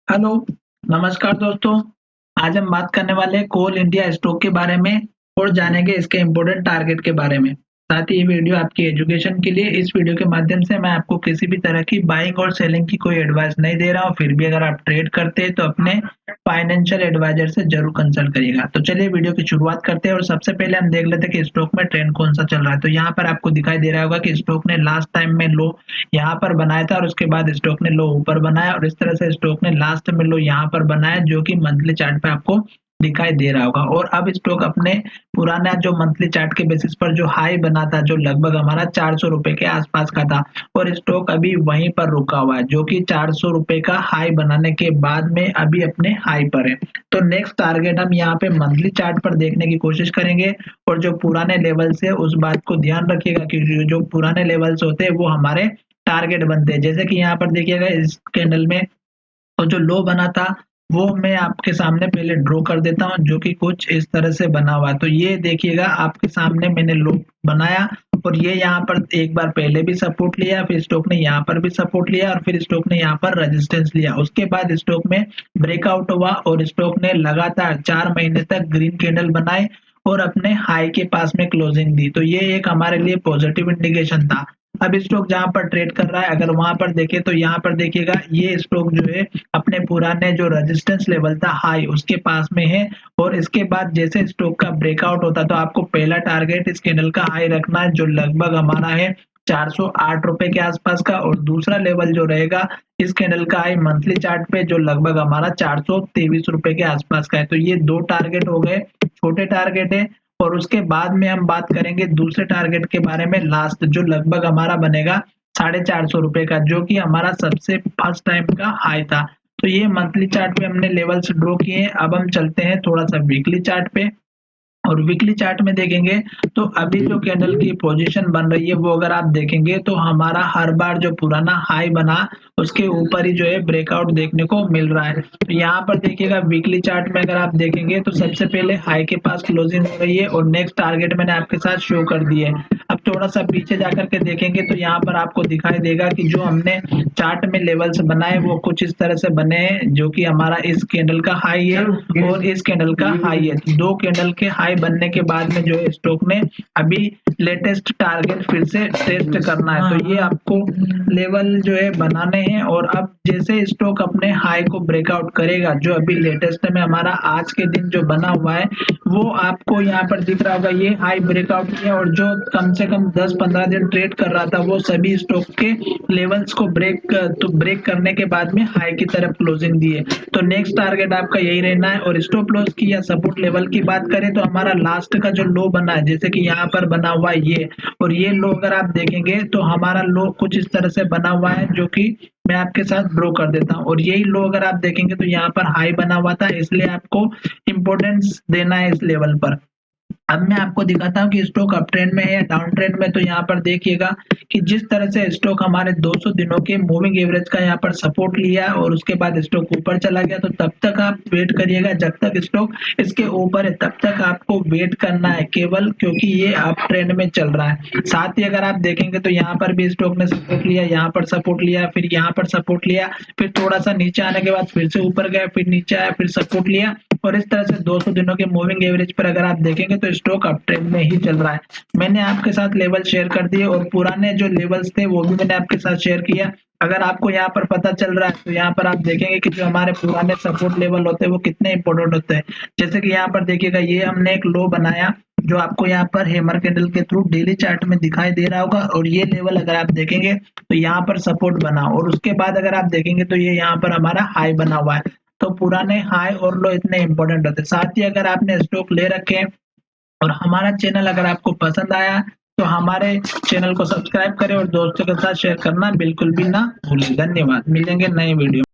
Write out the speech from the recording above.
Hello, नमस्कार दोस्तों। आज हम बात करने वाले हैं कोल इंडिया स्टॉक के बारे में और जानेंगे इसके इम्पोर्टेंट टारगेट के बारे में। साथ ही ये वीडियो आपकी एजुकेशन के लिए इस वीडियो के माध्यम से मैं आपको किसी भी तरह की बाइंग और सेलिंग की कोई एडवाइस नहीं दे रहा हूँ। फिर भी अगर आप ट्रेड करते हैं तो अपने फाइनेंशियल एडवाइजर से जरूर कंसल्ट करिएगा। तो चलिए वीडियो की शुरुआत करते हैं और सबसे पहले हम देख लेते हैं कि स्टॉक में ट्रेंड कौन सा चल रहा है। तो यहाँ पर आपको दिखाई दे रहा होगा कि स्टॉक ने लास्ट टाइम में लो यहाँ पर बनाया था और उसके बाद स्टॉक ने लो ऊपर बनाया और इस तरह से स्टॉक ने लास्ट में लो यहाँ पर बनाया, जो कि मंथली चार्ट पे आपको दिखाई दे रहा होगा। और अब स्टॉक अपने पुराना जो मंथली चार्ट के बेसिस पर जो हाई बना था, जो लगभग हमारा 400 रुपए के आसपास का था, और स्टॉक अभी वहीं पर रुका हुआ है, जो कि 400 रुपए का हाई बनाने के बाद में अभी अपने हाई पर है। तो नेक्स्ट टारगेट हम यहाँ पे मंथली चार्ट पर देखने की कोशिश करेंगे और जो पुराने लेवल्स है उस बात को ध्यान रखिएगा कि जो पुराने लेवल्स होते हैं वो हमारे टारगेट बनते हैं। जैसे कि यहाँ पर देखिएगा इस कैंडल में और जो लो बना था वो मैं आपके सामने पहले ड्रॉ कर देता हूँ, जो कि कुछ इस तरह से बना हुआ है। तो ये देखिएगा आपके सामने मैंने लो बनाया और ये यहाँ पर एक बार पहले भी सपोर्ट लिया, फिर स्टॉक ने यहाँ पर भी सपोर्ट लिया और फिर स्टॉक ने यहाँ पर रेजिस्टेंस लिया। उसके बाद स्टॉक में ब्रेकआउट हुआ और स्टॉक ने लगातार 4 महीने तक ग्रीन कैंडल बनाए और अपने हाई के पास में क्लोजिंग दी। तो ये एक हमारे लिए पॉजिटिव इंडिकेशन था। अब स्टॉक जहां पर ट्रेड कर रहा है, अगर वहां पर देखें तो यहाँ पर देखिएगा ये स्टॉक जो है अपने पुराने जो रेजिस्टेंस लेवल था हाई उसके पास में है। और इसके बाद जैसे स्टॉक का ब्रेकआउट होता तो आपको पहला टारगेट इस कैंडल का हाई रखना है, जो लगभग हमारा है 408 रुपए के आसपास का, और दूसरा लेवल जो रहेगा इस कैंडल का हाई मंथली चार्ट पे जो लगभग हमारा 423 रुपए के आसपास का है। तो ये दो टारगेट हो गए, छोटे टारगेट है। और उसके बाद में हम बात करेंगे दूसरे टारगेट के बारे में, लास्ट जो लगभग हमारा बनेगा 450 रुपए का, जो कि हमारा सबसे फर्स्ट टाइम का हाई था। तो ये मंथली चार्ट पे हमने लेवल्स ड्रॉ किए हैं। अब हम चलते हैं थोड़ा सा वीकली चार्ट पे और वीकली चार्ट में देखेंगे तो अभी जो कैंडल की पोजीशन बन रही है वो अगर आप देखेंगे तो हमारा हर बार जो पुराना हाई बना उसके ऊपर ही जो है ब्रेकआउट देखने को मिल रहा है। तो यहाँ पर देखिएगा वीकली चार्ट में अगर आप देखेंगे तो सबसे पहले हाई के पास क्लोजिंग हो रही है और नेक्स्ट टारगेट मैंने आपके साथ शो कर दिए है। अब थोड़ा सा पीछे जाकर के देखेंगे तो यहाँ पर आपको दिखाई देगा कि जो हमने चार्ट में लेवल्स बनाए वो कुछ इस तरह से बने हैं, जो कि हमारा इस कैंडल का हाई है और इस कैंडल का हाई है। दो कैंडल के हाई बनने के बाद में जो है स्टॉक ने अभी लेटेस्ट टारगेट फिर से टेस्ट करना है। तो ये आपको लेवल जो है बनाने हैं और अब जैसे स्टॉक अपने हाई को ब्रेकआउट करेगा, जो अभी लेटेस्ट में हमारा आज के दिन जो बना हुआ है वो आपको यहाँ पर दिख रहा होगा, ये हाई ब्रेकआउट किया और जो कम से कम 10-15 दिन ट्रेड कर रहा था वो सभी स्टॉक के लेवल्स को ब्रेक करने के बाद में हाई की तरफ क्लोजिंग दी है। तो नेक्स्ट टारगेट आपका यही रहना है। और स्टॉप लॉस की या सपोर्ट लेवल की बात करें तो हमारा लास्ट का जो लो बना है, जैसे कि यहाँ पर बना हुआ है ये, और ये लो अगर आप देखेंगे तो हमारा लो कुछ इस तरह से बना हुआ है, जो कि मैं आपके साथ ड्रॉ कर देता हूँ। और यही लो अगर आप देखेंगे तो यहाँ पर हाई बना हुआ था, इसलिए आपको इंपॉर्टेंस देना है इस लेवल पर। अब मैं आपको दिखाता हूँ कि स्टॉक अप ट्रेंड में है या डाउन ट्रेंड में। तो यहाँ पर देखिएगा कि जिस तरह से स्टॉक हमारे 200 दिनों के मूविंग एवरेज का यहाँ पर सपोर्ट लिया और उसके बाद स्टॉक ऊपर चला गया, तो तब तक आप वेट करिएगा जब तक स्टॉक इसके ऊपर है, तब तक आपको वेट करना है केवल, क्योंकि ये अप ट्रेंड में चल रहा है। साथ ही अगर आप देखेंगे तो यहाँ पर भी स्टॉक ने सपोर्ट लिया, यहाँ पर सपोर्ट लिया, फिर यहाँ पर सपोर्ट लिया, फिर थोड़ा सा नीचे आने के बाद फिर से ऊपर गया, फिर नीचे आया, फिर सपोर्ट लिया। और इस तरह से 200 दिनों के मूविंग एवरेज पर अगर आप देखेंगे तो स्टॉक अप ट्रेंड में ही चल रहा है। मैंने आपके साथ लेवल शेयर कर दिए और पुराने जो लेवल्स थे वो भी मैंने आपके साथ शेयर किया। अगर आपको यहाँ पर पता चल रहा है तो यहाँ पर आप देखेंगे कि जो हमारे पुराने सपोर्ट लेवल होते हैं वो कितने इंपॉर्टेंट होते हैं। जैसे कि यहाँ पर देखिएगा ये हमने एक लो बनाया जो आपको यहाँ पर हैमर कैंडल के थ्रू डेली चार्ट में दिखाई दे रहा होगा, और ये लेवल अगर आप देखेंगे तो यहाँ पर सपोर्ट बना और उसके बाद अगर आप देखेंगे तो ये यहाँ पर हमारा हाई बना हुआ है। तो पुराने हाई और लो इतने इंपॉर्टेंट होते हैं। साथ ही अगर आपने स्टॉक ले रखे हैं और हमारा चैनल अगर आपको पसंद आया तो हमारे चैनल को सब्सक्राइब करें और दोस्तों के साथ शेयर करना बिल्कुल भी ना भूलें। धन्यवाद, मिलेंगे नए वीडियो।